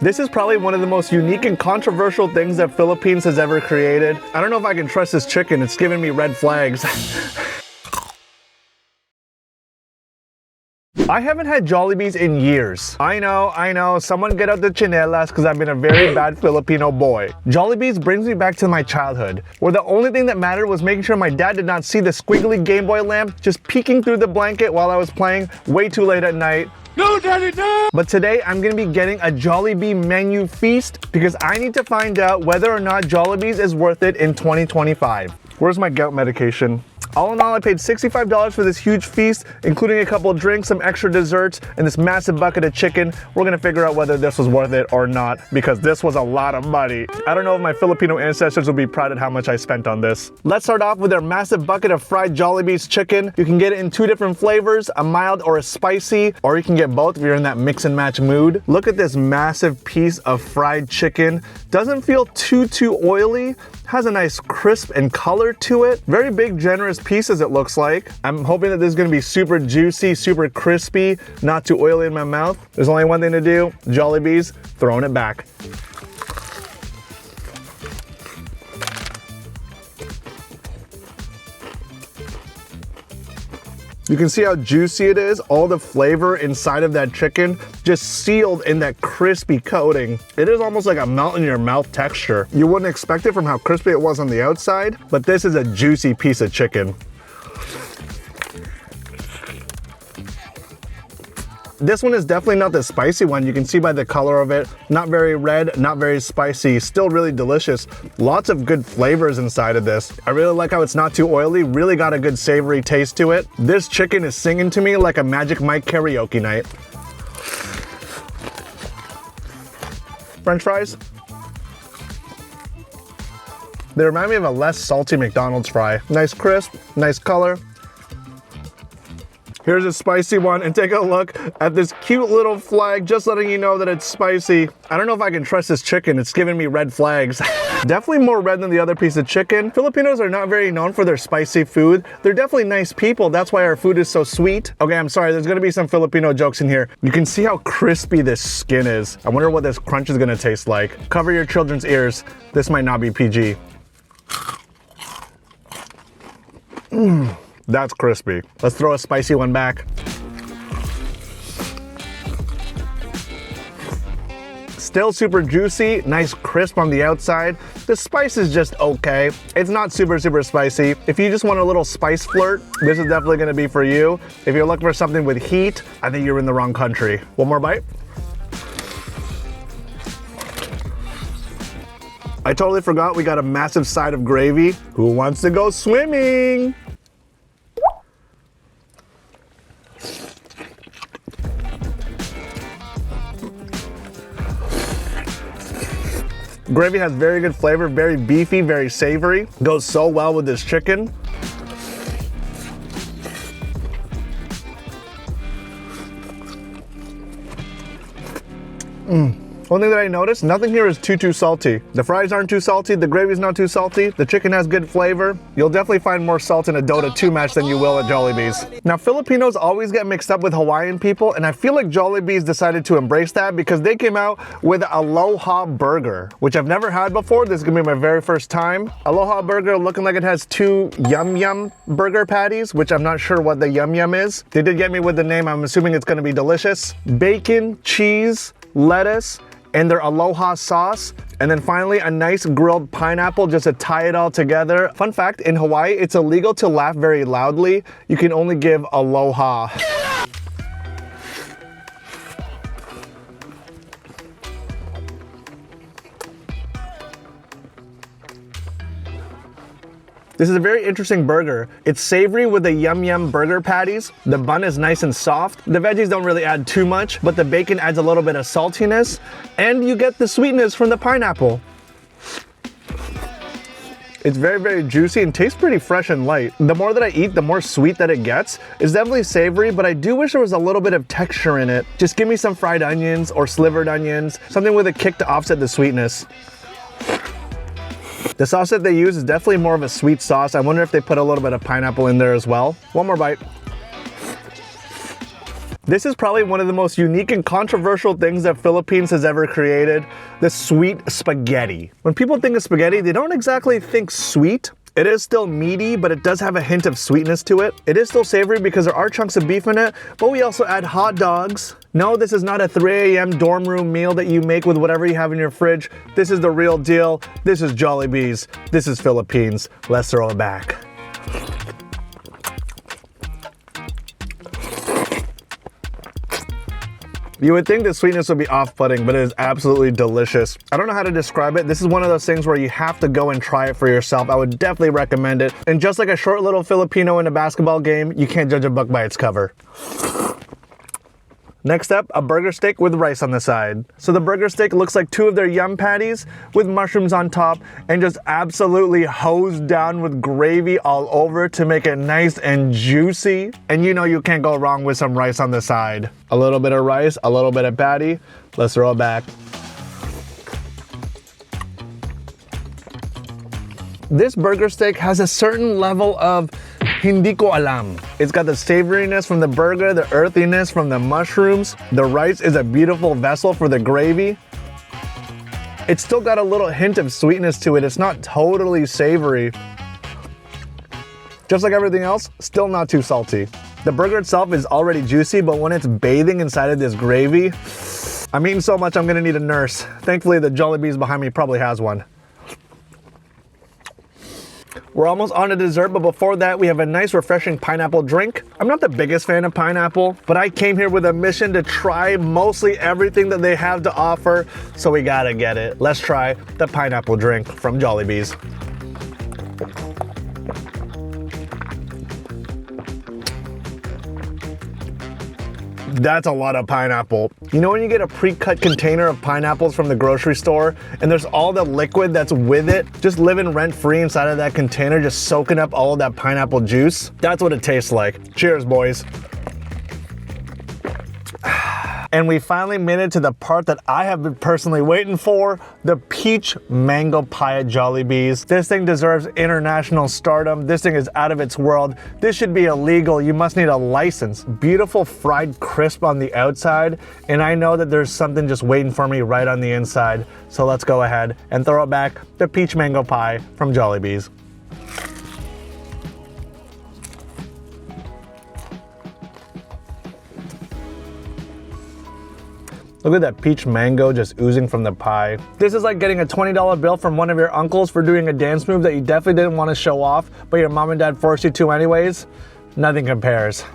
This is probably one of the most unique and controversial things that Philippines has ever created. I don't know if I can trust this chicken. It's giving me red flags. I haven't had Jollibees in years. I know, someone get out the chinelas because I've been a very bad Filipino boy. Jollibees brings me back to my childhood, where the only thing that mattered was making sure my dad did not see the squiggly Game Boy lamp just peeking through the blanket while I was playing way too late at night. No, Daddy, no! But today, I'm gonna be getting a Jollibee menu feast because I need to find out whether or not Jollibees is worth it in 2025. Where's my gout medication? All in all, I paid $65 for this huge feast, including a couple of drinks, some extra desserts, and this massive bucket of chicken. We're gonna figure out whether this was worth it or not, because this was a lot of money. I don't know if my Filipino ancestors will be proud at how much I spent on this. Let's start off with our massive bucket of fried Jollibee's chicken. You can get it in two different flavors, a mild or a spicy, or you can get both if you're in that mix and match mood. Look at this massive piece of fried chicken. Doesn't feel too oily. Has a nice crisp and color to it. Very big, generous pieces, it looks like. I'm hoping that this is gonna be super juicy, super crispy, not too oily in my mouth. There's only one thing to do, Jollibees, throwing it back. You can see how juicy it is, all the flavor inside of that chicken, just sealed in that crispy coating. It is almost like a melt in your mouth texture. You wouldn't expect it from how crispy it was on the outside, but this is a juicy piece of chicken. This one is definitely not the spicy one. You can see by the color of it, not very red, not very spicy, still really delicious. Lots of good flavors inside of this. I really like how it's not too oily, really got a good savory taste to it. This chicken is singing to me like a Magic Mike karaoke night. French fries. They remind me of a less salty McDonald's fry. Nice crisp, nice color. Here's a spicy one, and take a look at this cute little flag, just letting you know that it's spicy. I don't know if I can trust this chicken. It's giving me red flags. Definitely more red than the other piece of chicken. Filipinos are not very known for their spicy food. They're definitely nice people. That's why our food is so sweet. Okay, I'm sorry. There's gonna be some Filipino jokes in here. You can see how crispy this skin is. I wonder what this crunch is gonna taste like. Cover your children's ears. This might not be PG. That's crispy. Let's throw a spicy one back. Still super juicy, nice crisp on the outside. The spice is just okay. It's not super spicy. If you just want a little spice flirt, this is definitely gonna be for you. If you're looking for something with heat, I think you're in the wrong country. One more bite. I totally forgot we got a massive side of gravy. Who wants to go swimming? Gravy has very good flavor, very beefy, very savory. Goes so well with this chicken. One thing that I noticed, nothing here is too salty. The fries aren't too salty, the gravy's not too salty, the chicken has good flavor. You'll definitely find more salt in a Dota 2 match than you will at Jollibees. Now, Filipinos always get mixed up with Hawaiian people, and I feel like Jollibees decided to embrace that because they came out with Aloha burger, which I've never had before. This is gonna be my very first time. Aloha burger looking like it has two yum burger patties, which I'm not sure what the yum is. They did get me with the name. I'm assuming it's gonna be delicious. Bacon, cheese, lettuce, and their Aloha sauce. And then finally, a nice grilled pineapple just to tie it all together. Fun fact, in Hawaii, it's illegal to laugh very loudly. You can only give aloha. This is a very interesting burger. It's savory with the yum burger patties. The bun is nice and soft. The veggies don't really add too much, but the bacon adds a little bit of saltiness, and you get the sweetness from the pineapple. It's very juicy and tastes pretty fresh and light. The more that I eat, the more sweet that it gets. It's definitely savory, but I do wish there was a little bit of texture in it. Just give me some fried onions or slivered onions, something with a kick to offset the sweetness. The sauce that they use is definitely more of a sweet sauce. I wonder if they put a little bit of pineapple in there as well. One more bite. This is probably one of the most unique and controversial things that Philippines has ever created, the sweet spaghetti. When people think of spaghetti, they don't exactly think sweet. It is still meaty, but it does have a hint of sweetness to it. It is still savory because there are chunks of beef in it, but we also add hot dogs. No, this is not a 3 a.m. dorm room meal that you make with whatever you have in your fridge. This is the real deal. This is Jollibees. This is Philippines. Let's throw it back. You would think the sweetness would be off-putting, but it is absolutely delicious. I don't know how to describe it. This is one of those things where you have to go and try it for yourself. I would definitely recommend it. And just like a short little Filipino in a basketball game, you can't judge a book by its cover. Next up, a burger steak with rice on the side. So the burger steak looks like 2 of their yum patties with mushrooms on top and just absolutely hosed down with gravy all over to make it nice and juicy. And you know you can't go wrong with some rice on the side. A little bit of rice, a little bit of patty. Let's throw it back. This burger steak has a certain level of hindi ko alam. It's got the savoriness from the burger, the earthiness from the mushrooms. The rice is a beautiful vessel for the gravy. It's still got a little hint of sweetness to it. It's not totally savory. Just like everything else, still not too salty. The burger itself is already juicy, but when it's bathing inside of this gravy, I'm eating so much I'm gonna need a nurse. Thankfully, the Jollibees behind me probably has one. We're almost on to dessert, but before that, we have a nice refreshing pineapple drink. I'm not the biggest fan of pineapple, but I came here with a mission to try mostly everything that they have to offer, so we gotta get it. Let's try the pineapple drink from Jollibees. That's a lot of pineapple. You know when you get a pre-cut container of pineapples from the grocery store and there's all the liquid that's with it, just living rent-free inside of that container, just soaking up all of that pineapple juice? That's what it tastes like. Cheers, boys. And we finally made it to the part that I have been personally waiting for, the peach mango pie at Jollibee's. This thing deserves international stardom. This thing is out of its world. This should be illegal. You must need a license. Beautiful fried crisp on the outside, and I know that there's something just waiting for me right on the inside. So let's go ahead and throw it back, the peach mango pie from Jollibee's. Look at that peach mango just oozing from the pie. This is like getting a $20 bill from one of your uncles for doing a dance move that you definitely didn't want to show off, but your mom and dad forced you to anyways. Nothing compares.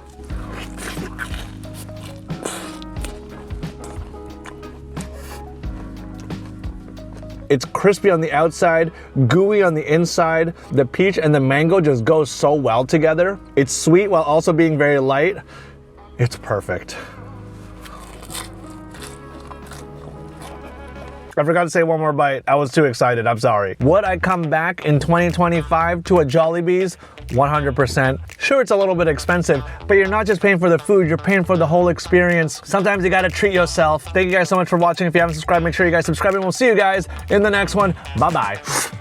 It's crispy on the outside, gooey on the inside. The peach and the mango just go so well together. It's sweet while also being very light. It's perfect. I forgot to say one more bite. I was too excited, I'm sorry. Would I come back in 2025 to a Jollibee's? 100%. Sure, it's a little bit expensive, but you're not just paying for the food, you're paying for the whole experience. Sometimes you gotta treat yourself. Thank you guys so much for watching. If you haven't subscribed, make sure you guys subscribe, and we'll see you guys in the next one. Bye-bye.